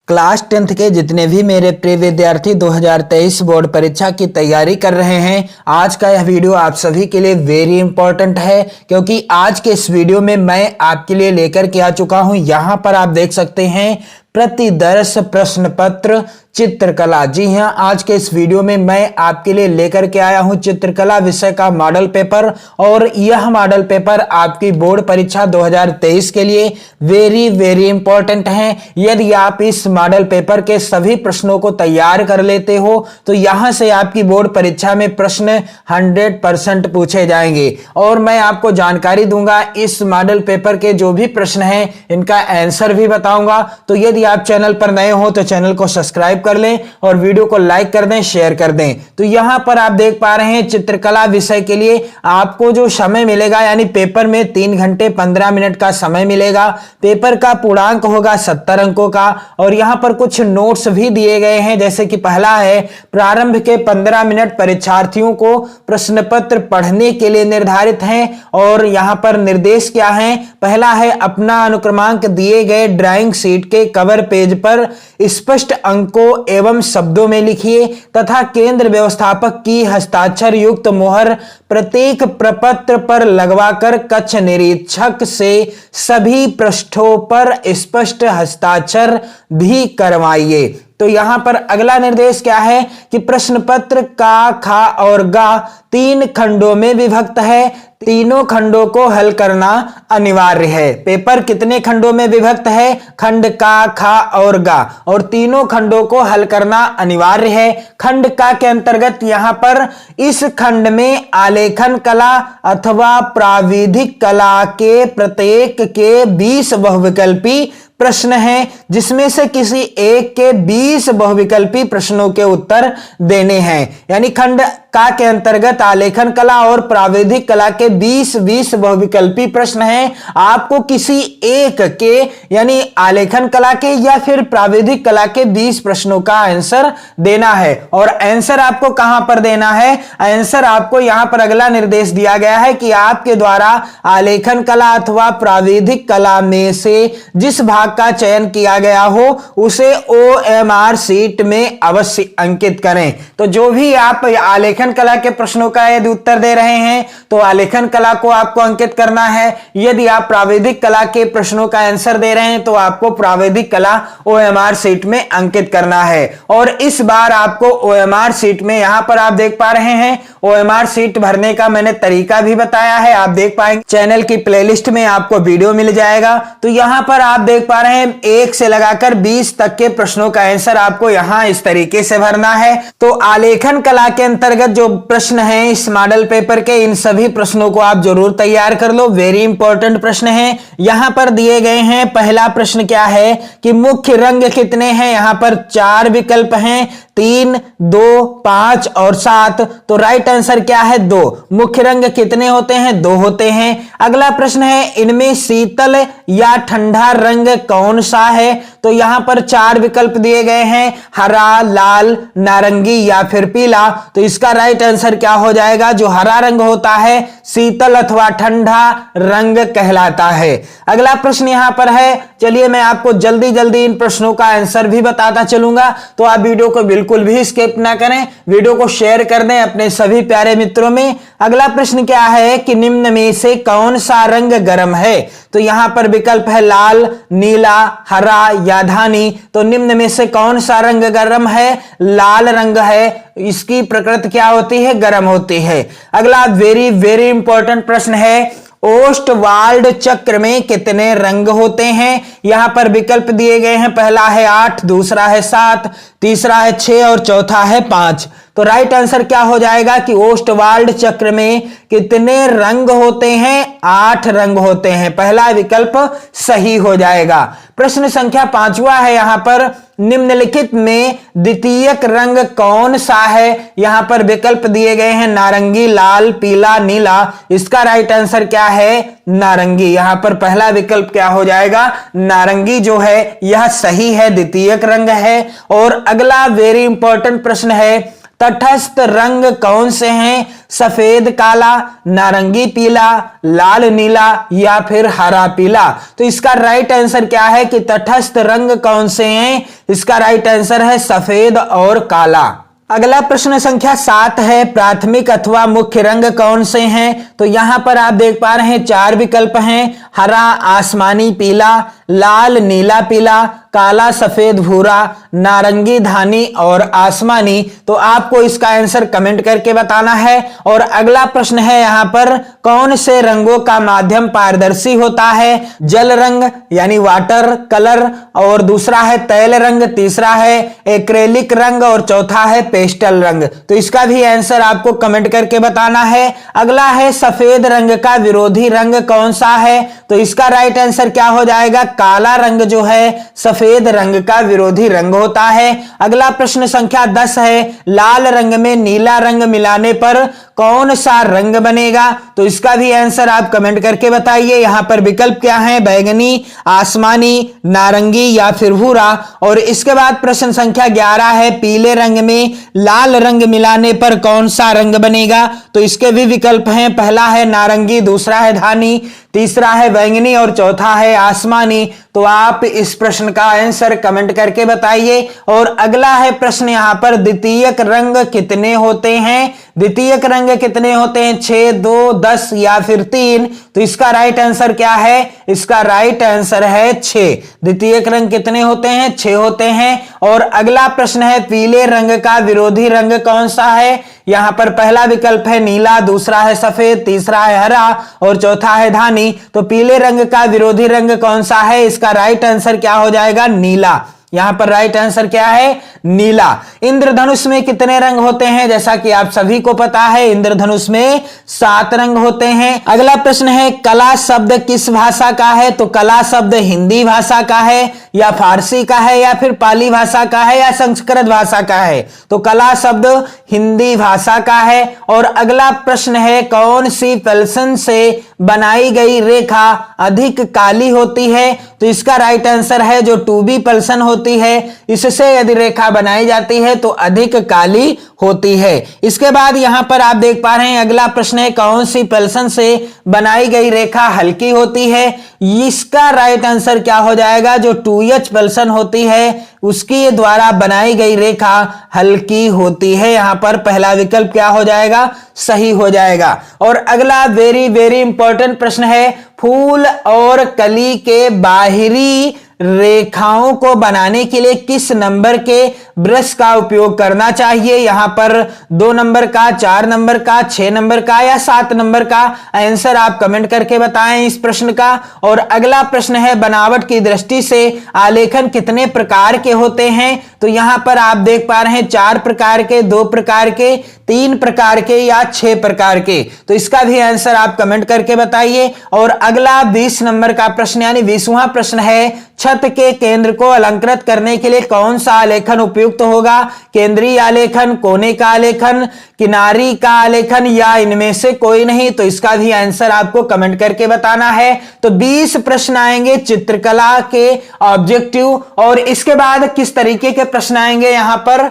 Class 10th के जितने भी मेरे प्रिय विद्यार्थी 2023 बोर्ड परीक्षा की तैयारी कर रहे हैं, आज का यह वीडियो आप सभी के लिए वेरी इंपॉर्टेंट है, क्योंकि आज के इस वीडियो में मैं आपके लिए लेकर के आ चुका हूं। यहां पर आप देख सकते हैं प्रतिदर्श प्रश्न पत्र चित्रकला। जी हां, आज के इस वीडियो में मैं आपके लिए लेकर के आया हूं चित्रकला विषय का मॉडल पेपर, और यह मॉडल पेपर आपकी बोर्ड परीक्षा 2023 के लिए वेरी इंपॉर्टेंट है। यदि आप इस मॉडल पेपर के सभी प्रश्नों को तैयार कर लेते हो तो यहां से आपकी बोर्ड परीक्षा में प्रश्न 100% पूछे जाएंगे, और मैं आपको जानकारी दूंगा इस मॉडल पेपर के जो भी प्रश्न हैं इनका आंसर भी बताऊंगा। तो यदि आप चैनल पर नए हो तो चैनल को सब्सक्राइब कर लें और वीडियो को लाइक कर दें, शेयर कर दें। तो यहां पर आप देख पा रहे हैं चित्रकला विषय के लिए आपको जो समय मिलेगा, यानी पेपर में 3 घंटे 15 मिनट का समय मिलेगा। पेपर का पूर्णांक होगा 70 अंकों का, और यहां पर कुछ नोट्स भी दिए गए हैं, जैसे कि पहला है प्रारंभ के 15 मिनट परीक्षार्थियों को प्रश्न पत्र पढ़ने के लिए निर्धारित हैं, और यहां पर निर्देश क्या है। पहला है अपना अनुक्रमांक दिए गए ड्राइंग शीट के कवर पेज पर स्पष्ट अंकों एवं शब्दों में लिखिए तथा केंद्र व्यवस्थापक की हस्ताक्षर युक्त मोहर प्रत्येक प्रपत्र पर लगवाकर कक्ष निरीक्षक से सभी पृष्ठों पर स्पष्ट हस्ताक्षर भी करवाइए। तो यहां पर अगला निर्देश क्या है कि प्रश्न पत्र का, खा और गा 3 खंडों में विभक्त है, तीनों खंडों को हल करना अनिवार्य है। पेपर कितने खंडों में विभक्त है? खंड का, खा और गा, और तीनों खंडों को हल करना अनिवार्य है। खंड का के अंतर्गत यहां पर इस खंड में आलेखन कला अथवा प्राविधिक कला के प्रत्येक के 20 बहुविकल्पी प्रश्न हैं, जिसमें से किसी एक के 20 बहुविकल्पी प्रश्नों के उत्तर देने हैं। यानी खंड का के अंतर्गत आलेखन कला और प्राविधिक कला के 20 बहुविकल्पी प्रश्न हैं। आपको किसी एक के, यानी आलेखन कला के या फिर प्राविधिक कला के 20 प्रश्नों का आंसर देना है। और आंसर आपको कहां पर देना है? आंसर आपको यहां पर अगला निर्देश दिया गया है कि आपके द्वारा आलेखन कला अथवा प्राविधिक कला में से जिस भाग का चयन किया गया हो उसे OMR शीट में अवश्य अंकित करें। तो जो भी आप आलेखन कला के प्रश्नों का यदि उत्तर दे रहे हैं तो आलेखन कला को आपको अंकित करना है। यदि आप प्राविधिक कला के प्रश्नों का आंसर दे रहे हैं तो आपको प्राविधिक कला OMR शीट में अंकित करना है। और इस बार आपको OMR शीट में, यहां पर आप देख पा रहे हैं OMR शीट भरने का मैंने तरीका भी बताया है, आप देख पाएंगे चैनल की प्लेलिस्ट में आपको वीडियो मिल जाएगा। तो यहां पर आप देख पा रहे हैं 1 से लगाकर 20 तक के प्रश्नों का आंसर आपको यहां इस तरीके से भरना है। तो आलेखन कला के अंतर्गत जो प्रश्न हैं इस मॉडल पेपर के, इन सभी प्रश्नों को आप जरूर तैयार कर लो, वेरी इंपॉर्टेंट प्रश्न हैं। यहां पर दिए गए हैं, पहला प्रश्न क्या है कि मुख्य रंग कितने हैं? यहां पर 4 विकल्प हैं, 3, 2, 5 और 7। तो राइट आंसर क्या है? 2। मुख्य रंग कितने होते हैं? 2 होते हैं। अगला प्रश्न है इनमें शीतल या ठंडा रंग कौन सा है? तो यहां पर 4 विकल्प दिए गए हैं, हरा, लाल, नारंगी या फिर पीला। तो इसका राइट आंसर क्या हो जाएगा? जो हरा रंग होता है शीतल अथवा ठंडा रंग कहलाता है। अगला प्रश्न यहां पर है, चलिए मैं आपको जल्दी इन प्रश्नों का आंसर भी बताता चलूंगा, तो आप वीडियो को बिल्कुल भी स्किप ना करें, वीडियो को शेयर कर दें अपने सभी प्यारे मित्रों में। अगला प्रश्न क्या है कि निम्न में से कौन सा रंग गर्म है? तो यहां पर विकल्प है लाल, नीला, हरा या धानी। तो निम्न में से कौन सा रंग गर्म है? लाल रंग है। इसकी प्रकृति क्या होती है? गर्म होती है। अगला वेरी इंपॉर्टेंट प्रश्न है, ओस्टवाल्ड चक्र में कितने रंग होते हैं? यहां पर विकल्प दिए गए हैं, पहला है 8, दूसरा है 7, तीसरा है 6 और चौथा है 5। तो राइट आंसर क्या हो जाएगा कि ओस्टवाल्ड चक्र में कितने रंग होते हैं? 8 रंग होते हैं। पहला विकल्प सही हो जाएगा। प्रश्न संख्या 5वां है, यहां पर निम्नलिखित में द्वितीयक रंग कौन सा है? यहां पर विकल्प दिए गए हैं नारंगी, लाल, पीला, नीला। इसका राइट आंसर क्या है? नारंगी। यहां पर पहला विकल्प क्या हो जाएगा? नारंगी जो है यह सही है, द्वितीयक रंग है। और अगला वेरी इंपॉर्टेंट प्रश्न है, तटस्थ रंग कौन से हैं? सफेद काला, नारंगी पीला, लाल नीला या फिर हरा पीला। तो इसका राइट आंसर क्या है कि तटस्थ रंग कौन से हैं? इसका राइट आंसर है सफेद और काला। अगला प्रश्न संख्या 7 है, प्राथमिक अथवा मुख्य रंग कौन से हैं? तो यहां पर आप देख पा रहे हैं 4 विकल्प हैं, हरा आसमानी पीला, लाल नीला पीला, काला सफेद भूरा, नारंगी धानी और आसमानी। तो आपको इसका आंसर कमेंट करके बताना है। और अगला प्रश्न है यहां पर, कौन से रंगों का माध्यम पारदर्शी होता है? जल रंग यानी वाटर कलर, और दूसरा है तैल रंग, तीसरा है एक्रेलिक रंग और चौथा है पेस्टल रंग। तो इसका भी आंसर आपको कमेंट करके बताना है। अगला है सफेद रंग का विरोधी रंग कौन सा है? तो इसका राइट आंसर क्या हो जाएगा? काला रंग जो है सफेद रंग का विरोधी रंग होता है। अगला प्रश्न संख्या 10 है, लाल रंग में नीला रंग मिलाने पर कौन सा रंग बनेगा? तो इसका भी आंसर आप कमेंट करके बताइए। यहां पर विकल्प क्या है? बैगनी, आसमानी, नारंगी या फिर भूरा। और इसके बाद प्रश्न संख्या 11 है, पीले रंग में लाल रंग मिलाने पर कौन सा रंग बनेगा? तो इसके भी विकल्प हैं, पहला है नारंगी, दूसरा है धानी, तीसरा है बैंगनी और चौथा है आसमानी। तो आप इस प्रश्न का आंसर कमेंट करके बताइए। और अगला है प्रश्न यहां पर, द्वितीयक रंग कितने होते हैं? द्वितीयक रंग कितने होते हैं? 6, 2, 10 या फिर 3। तो इसका राइट आंसर क्या है? इसका राइट आंसर है 6। द्वितीयक रंग कितने होते हैं? 6 होते हैं। और अगला प्रश्न है, पीले रंग का विरोधी रंग कौन सा है? यहां पर पहला विकल्प है नीला, दूसरा है सफेद, तीसरा है हरा और चौथा है धानी। तो पीले रंग का विरोधी रंग कौन सा है? इसका राइट आंसर क्या हो जाएगा? नीला। यहां पर राइट आंसर क्या है? नीला। इंद्रधनुष में कितने रंग होते हैं? जैसा कि आप सभी को पता है, इंद्रधनुष में 7 रंग होते हैं। अगला प्रश्न है, कला शब्द किस भाषा का है? तो कला शब्द हिंदी भाषा का है या फारसी का है या फिर पाली भाषा का है या संस्कृत भाषा का है? तो कला शब्द हिंदी भाषा का है। और अगला प्रश्न है, कौन सी पेंसिल से बनाई गई रेखा अधिक काली होती है? तो इसका राइट आंसर है जो 2B पेंसिल होती है, इससे यदि रेखा बनाई जाती है तो अधिक काली होती है। इसके बाद यहां पर आप देख पा रहे हैं अगला प्रश्न है, कौन सी पेंसिल से बनाई गई रेखा हल्की होती है? इसका राइट आंसर क्या हो जाएगा? जो 2H पेंसिल होती है उसके द्वारा बनाई गई रेखा हल्की होती है। यहां पर पहला विकल्प क्या हो जाएगा? सही हो जाएगा। और अगला वेरी वेरी इंपॉर्टेंट प्रश्न है, फूल और कली के बाहरी रेखाओं को बनाने के लिए किस नंबर के ब्रश का उपयोग करना चाहिए? यहां पर 2 नंबर का, 4 नंबर का, 6 नंबर का या 7 नंबर का? आंसर आप कमेंट करके बताएं इस प्रश्न का। और अगला प्रश्न है, बनावट की दृष्टि से आलेखन कितने प्रकार के होते हैं? तो यहां पर आप देख पा रहे हैं 4 प्रकार के, 2 प्रकार के, 3 प्रकार के या 6 प्रकार के। तो इसका भी आंसर आप कमेंट करके बताइए। और अगला 20 नंबर का प्रश्न यानी 20वां प्रश्न है, छत के केंद्र को अलंकृत करने के लिए कौन सा आलेखन उपयुक्त होगा? केंद्रीय आलेखन, कोने का आलेखन, किनारी का आलेखन या इनमें से कोई नहीं? तो इसका भी आंसर आपको कमेंट करके बताना है। तो 20 प्रश्न आएंगे चित्रकला के ऑब्जेक्टिव। और इसके बाद किस तरीके के प्रश्न आएंगे यहां पर?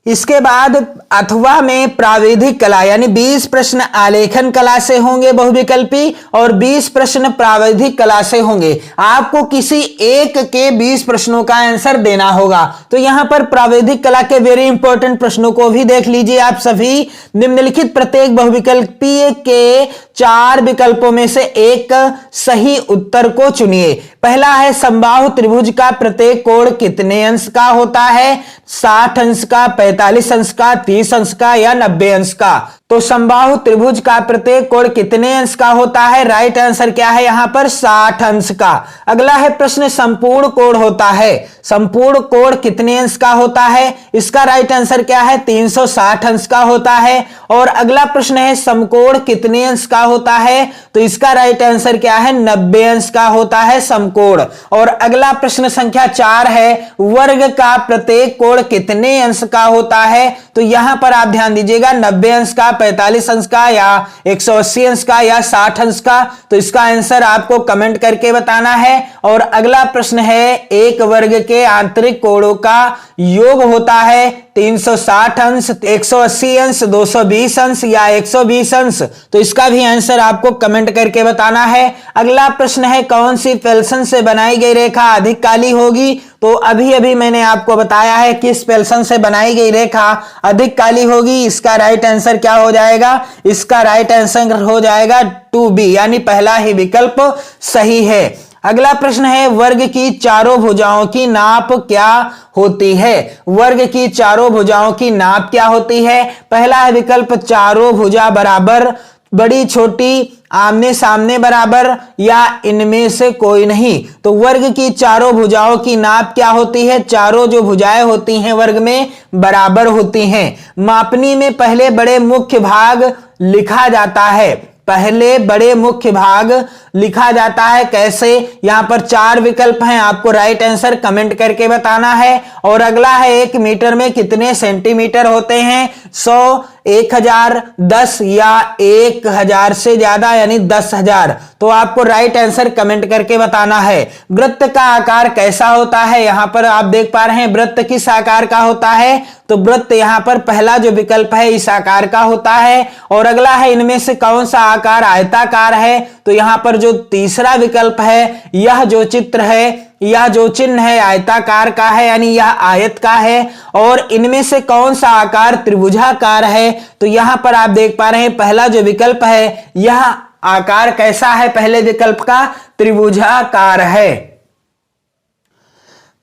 इसके बाद अथवा में प्राविधिक कला यानी 20 प्रश्न आलेखन कला से होंगे बहुविकल्पी और 20 प्रश्न प्राविधिक कला से होंगे। आपको किसी एक के 20 प्रश्नों का आंसर देना होगा। तो यहां पर प्राविधिक कला के वेरी इंपॉर्टेंट प्रश्नों को भी देख लीजिए आप सभी। निम्नलिखित प्रत्येक बहुविकल्पीय के 4 विकल्पों में से एक सही उत्तर को चुनिए। पहला है, समबाहु त्रिभुज का प्रत्येक कोण कितने अंश का होता है? 60 अंश का, 45 अंश का, 30 अंश का या 90 अंश का? तो समबाहु त्रिभुज का प्रत्येक कोण कितने अंश का होता है? राइट आंसर क्या है यहां पर? 60 अंश का। अगला है प्रश्न, संपूर्ण कोण होता है, संपूर्ण कोण कितने अंश का होता है? इसका राइट आंसर क्या है? 360 अंश का होता है। और अगला प्रश्न है, समकोण कितने अंश का होता है? तो इसका राइट आंसर क्या है? 90 अंश का होता है समकोण। और अगला प्रश्न संख्या 4 है, वर्ग का प्रत्येक कोण कितने अंश का होता है? तो यहां पर आप ध्यान दीजिएगा, 90 अंश का, 45 अंश का या 180 अंश का या 60 अंश का? तो इसका आंसर आपको कमेंट करके बताना है। और अगला प्रश्न है, एक वर्ग के आंतरिक कोणों का योग होता है 360 अंश, 180 अंश, 220 अंश या 120 अंश? तो इसका भी आंसर आपको कमेंट करके बताना है। अगला प्रश्न है, कौन सी पेल्सन से बनाई गई रेखा अधिक काली होगी? तो अभी अभी मैंने आपको बताया है किस पेल्सन से बनाई गई रेखा अधिक काली होगी। इसका राइट आंसर क्या हो जाएगा? इसका राइट आंसर हो जाएगा 2B, यानी पहला ही विकल्प सही है। अगला प्रश्न है, वर्ग की चारों भुजाओं की नाप क्या होती है? वर्ग की चारों भुजाओं की नाप क्या होती है? पहला है विकल्प चारों भुजा बराबर, बड़ी छोटी, आमने सामने बराबर, या इनमें से कोई नहीं। तो वर्ग की चारों भुजाओं की नाप क्या होती है? चारों जो भुजाएं होती हैं वर्ग में बराबर होती हैं। मापनी में पहले बड़े मुख्य भाग लिखा जाता है। पहले बड़े मुख्य भाग लिखा जाता है कैसे? यहां पर 4 विकल्प हैं, आपको राइट आंसर कमेंट करके बताना है। और अगला है, 1 मीटर में कितने सेंटीमीटर होते हैं? 100, 1000, 10 या 1000 से ज्यादा यानी 10,000? तो आपको राइट आंसर कमेंट करके बताना है। वृत्त का आकार कैसा होता है? यहां पर आप देख पा रहे हैं वृत्त किस आकार का होता है? तो वृत्त यहां पर पहला जो विकल्प है इस आकार का होता है। और अगला है, इनमें से कौन सा आकार आयताकार है? तो यहां पर जो तीसरा विकल्प है, यह जो चित्र है, यह जो चिन्ह है आयताकार का है, यानी यह आयत का है। और इनमें से कौन सा आकार त्रिभुजाकार है? तो यहां पर आप देख पा रहे हैं पहला जो विकल्प है यह आकार कैसा है? पहले विकल्प का त्रिभुजाकार है।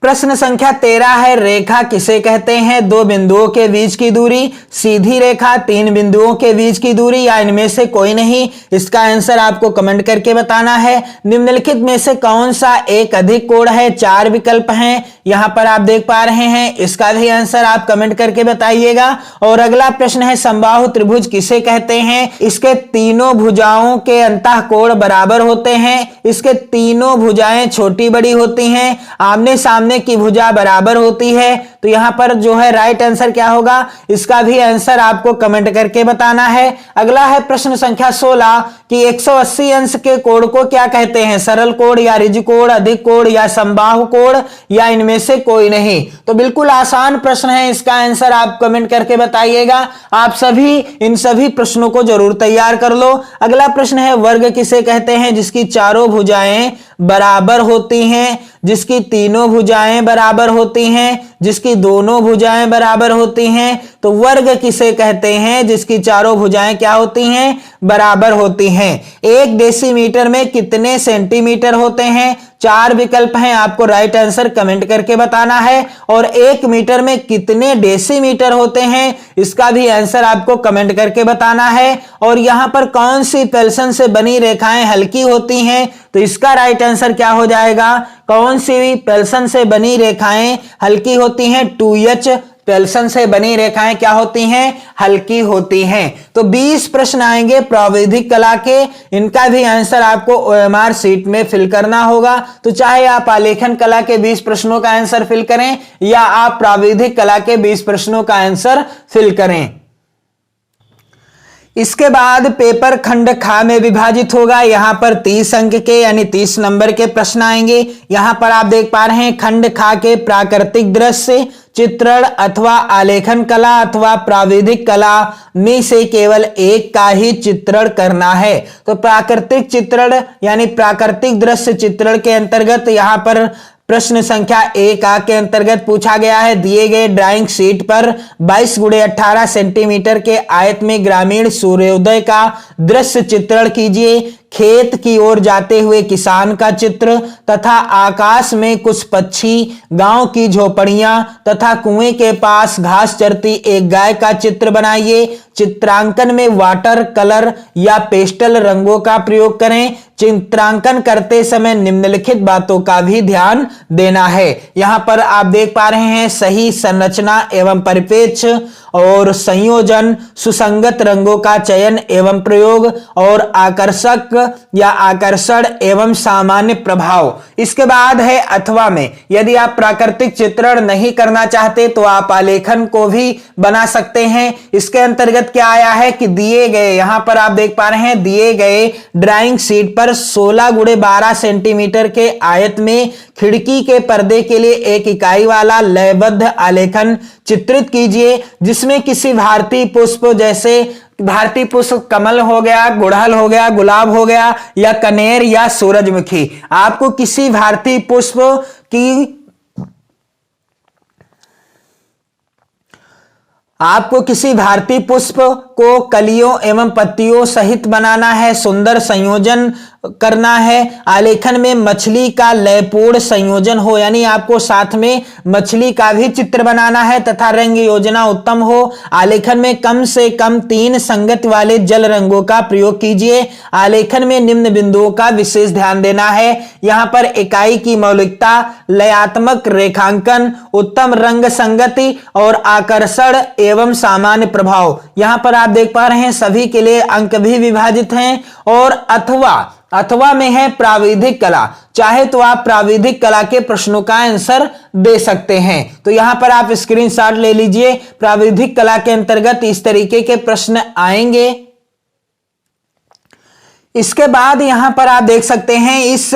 प्रश्न संख्या 13 है, रेखा किसे कहते हैं? 2 बिंदुओं के बीच की दूरी, सीधी रेखा, 3 बिंदुओं के बीच की दूरी, या इनमें से कोई नहीं? इसका आंसर आपको कमेंट करके बताना है। निम्नलिखित में से कौन सा एक अधिक कोण है? 4 विकल्प हैं, यहां पर आप देख पा रहे हैं। इसका भी आंसर आप कमेंट करके बताइएगा। और अगला प्रश्न है, समबाहु त्रिभुज किसे कहते हैं? इसके तीनों भुजाओं के अंतः कोण बराबर होते हैं, इसके तीनों भुजाएं छोटी बड़ी होती हैं, आमने सामने की भुजा बराबर होती है। तो यहां पर जो है राइट आंसर क्या होगा? इसका भी आंसर आपको कमेंट करके बताना है। अगला है प्रश्न संख्या 16 कि 180 अंश के कोण को क्या कहते हैं? सरल कोण या ऋजु कोण, अधिक कोण या समबाहु कोण, या इनमें से कोई नहीं? तो बिल्कुल आसान प्रश्न है, इसका आंसर आप कमेंट करके बताइएगा। आप सभी इन सभी प्रश्नों को जरूर तैयार कर लो। अगला प्रश्न है, वर्ग किसे कहते हैं जिसकी चारों भुजाएं बराबर होती हैं, जिसकी तीनों भुजाएं बराबर होती हैं, जिसकी दोनों भुजाएं बराबर होती हैं? तो वर्ग किसे कहते हैं जिसकी चारों भुजाएं क्या होती हैं? बराबर होती हैं। 1 डेसीमीटर में कितने सेंटीमीटर होते हैं? 4 विकल्प हैं, आपको राइट आंसर कमेंट करके बताना है। और 1 मीटर में कितने डेसीमीटर होते हैं? इसका भी आंसर आपको कमेंट करके बताना है। और यहां पर कौन सी पेल्सन से बनी रेखाएं हल्की होती हैं? तो इसका राइट आंसर क्या हो जाएगा? कौन सी पेल्सन से बनी रेखाएं हल्की होती हैं? 2H पेल्सन से बनी रेखाएं क्या होती हैं? हल्की होती हैं। तो 20 प्रश्न आएंगे प्राविधिक कला के, इनका भी आंसर आपको OMR शीट में फिल करना होगा। तो चाहे आप आलेखन कला के 20 प्रश्नों का आंसर फिल करें या आप प्राविधिक कला के 20 प्रश्नों का आंसर फिल करें। इसके बाद पेपर खंड खा में विभाजित होगा। यहां पर 30 अंक के यानी 30 नंबर के प्रश्न आएंगे। यहां पर आप देख पा रहे हैं खंड खा के प्राकृतिक दृश्य चित्रण अथवा आलेखन कला अथवा प्राविधिक कला में से केवल एक का ही चित्रण करना है। तो प्राकृतिक चित्रण यानी प्राकृतिक दृश्य चित्रण के अंतर्गत यहां पर प्रश्न संख्या 1A के अंतर्गत पूछा गया है, दिए गए ड्राइंग शीट पर 22x18 सेंटीमीटर के आयत में ग्रामीण सूर्योदय का दृश्य चित्रण कीजिए। खेत की ओर जाते हुए किसान का चित्र तथा आकाश में कुछ पक्षी, गांव की झोपड़ियां तथा कुएं के पास घास चरती एक गाय का चित्र बनाइए। चित्रांकन में वाटर कलर या पेस्टल रंगों का प्रयोग करें। चित्रांकन करते समय निम्नलिखित बातों का भी ध्यान देना है। यहां पर आप देख पा रहे हैं सही संरचना एवं परिपेक्ष और संयोजन, सुसंगत रंगों का चयन एवं प्रयोग और आकर्षक या आकर्षण एवं सामान्य प्रभाव। इसके बाद है अथवा में, यदि आप प्राकृतिक चित्रण नहीं करना चाहते तो आप आलेखन को भी बना सकते हैं। इसके अंतर्गत क्या आया है कि दिए गए, यहां पर आप देख पा रहे हैं, दिए गए ड्राइंग शीट पर 16 × 12 सेंटीमीटर के आयत में खिड़की के पर्दे के लिए एक इकाई वाला लयबद्ध आलेखन चित्रित कीजिए, जिसमें किसी भारतीय पुष्प, जैसे भारतीय पुष्प कमल हो गया, गुड़हल हो गया, गुलाब हो गया, या कनेर या सूरजमुखी, आपको किसी भारतीय पुष्प की आपको किसी भारतीय पुष्प को कलियों एवं पत्तियों सहित बनाना है, सुंदर संयोजन करना है। आलेखन में मछली का लयपूर्ण संयोजन हो, यानी आपको साथ में मछली का भी चित्र बनाना है तथा रंग योजना उत्तम हो। आलेखन में कम से कम 3 संगति वाले जल रंगों का प्रयोग कीजिए। आलेखन में निम्न बिंदुओं का विशेष ध्यान देना है। यहां पर इकाई की मौलिकता, लयात्मक रेखांकन, उत्तम रंग संगति और आकर्षण एवं सामान्य प्रभाव। यहां पर आप देख पा रहे हैं सभी के लिए अंक भी विभाजित हैं। और अथवा में है प्राविधिक कला, चाहे तो आप प्राविधिक कला के प्रश्नों का आंसर दे सकते हैं। तो यहां पर आप स्क्रीनशॉट ले लीजिए। प्राविधिक कला के अंतर्गत इस तरीके के प्रश्न आएंगे। इसके बाद यहां पर आप देख सकते हैं इस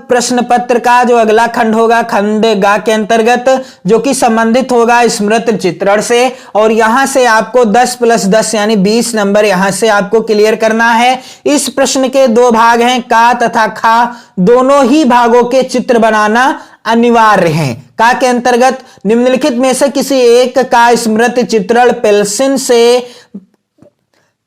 प्रश्न पत्र का जो अगला खंड होगा, खंड ग के अंतर्गत, जो कि संबंधित होगा स्मृति चित्रण से। और यहां से आपको 10 + 10 यानी 20 नंबर यहां से आपको क्लियर करना है। इस प्रश्न के 2 भाग हैं, का तथा खा, दोनों ही भागों के चित्र बनाना अनिवार्य है। का के अंतर्गत निम्नलिखित में से किसी एक का स्मृति चित्रण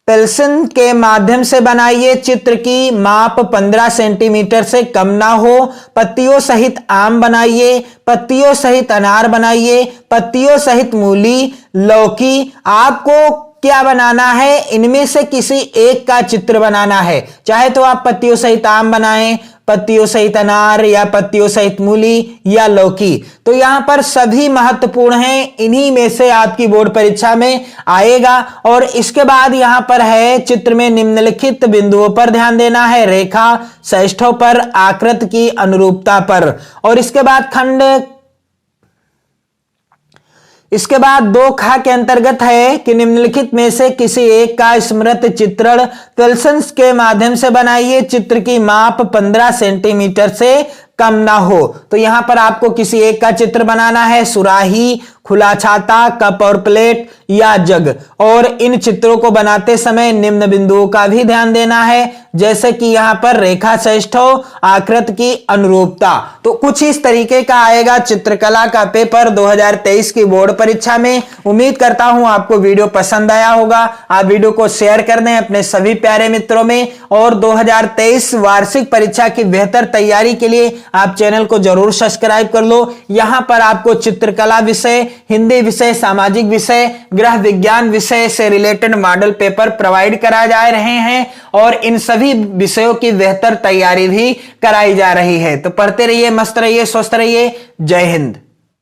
पेंसिल के माध्यम से बनाइए। चित्र की माप 15 सेंटीमीटर से कम ना हो। पत्तियों सहित आम बनाइए, पत्तियों सहित अनार बनाइए, पत्तियों सहित मूली, लौकी। आपको क्या बनाना है, इनमें से किसी एक का चित्र बनाना है। चाहे तो आप पत्तियों सहित आम बनाएं, पत्तियों सहित अनार, या पत्तियों सहित मूली या लौकी। तो यहां पर सभी महत्वपूर्ण हैं, इन्हीं में से आपकी बोर्ड परीक्षा में आएगा। और इसके बाद यहां पर है चित्र में निम्नलिखित बिंदुओं पर ध्यान देना है, रेखा सहिष्ठों पर, आकृति की अनुरूपता पर। और इसके बाद इसके बाद 2 खा के अंतर्गत है कि निम्नलिखित में से किसी एक का स्मृति चित्रण पेंसिल के माध्यम से बनाइए। चित्र की माप 15 सेंटीमीटर से कम ना हो। तो यहां पर आपको किसी एक का चित्र बनाना है, सुराही, खुला छाता, कप और प्लेट या जग। और इन चित्रों को बनाते समय निम्न बिंदुओं का भी ध्यान देना है, जैसे कि यहां पर रेखा सहिष्ठ हो, आकृति की अनुरूपता। तो कुछ इस तरीके का आएगा चित्रकला का पेपर 2023 की बोर्ड परीक्षा में। उम्मीद करता हूं आपको वीडियो पसंद आया होगा। आप वीडियो को शेयर कर दें अपने सभी प्यारे मित्रों में। और 2023 वार्षिक परीक्षा की बेहतर तैयारी के लिए आप चैनल को जरूर सब्सक्राइब कर लो। यहां पर आपको चित्रकला विषय, हिंदी विषय, सामाजिक विषय, गृह विज्ञान विषय से रिलेटेड मॉडल पेपर प्रोवाइड कराए जा रहे हैं और इन सभी विषयों की बेहतर तैयारी भी कराई जा रही है। तो पढ़ते रहिए, मस्त रहिए, स्वस्थ रहिए। जय हिंद।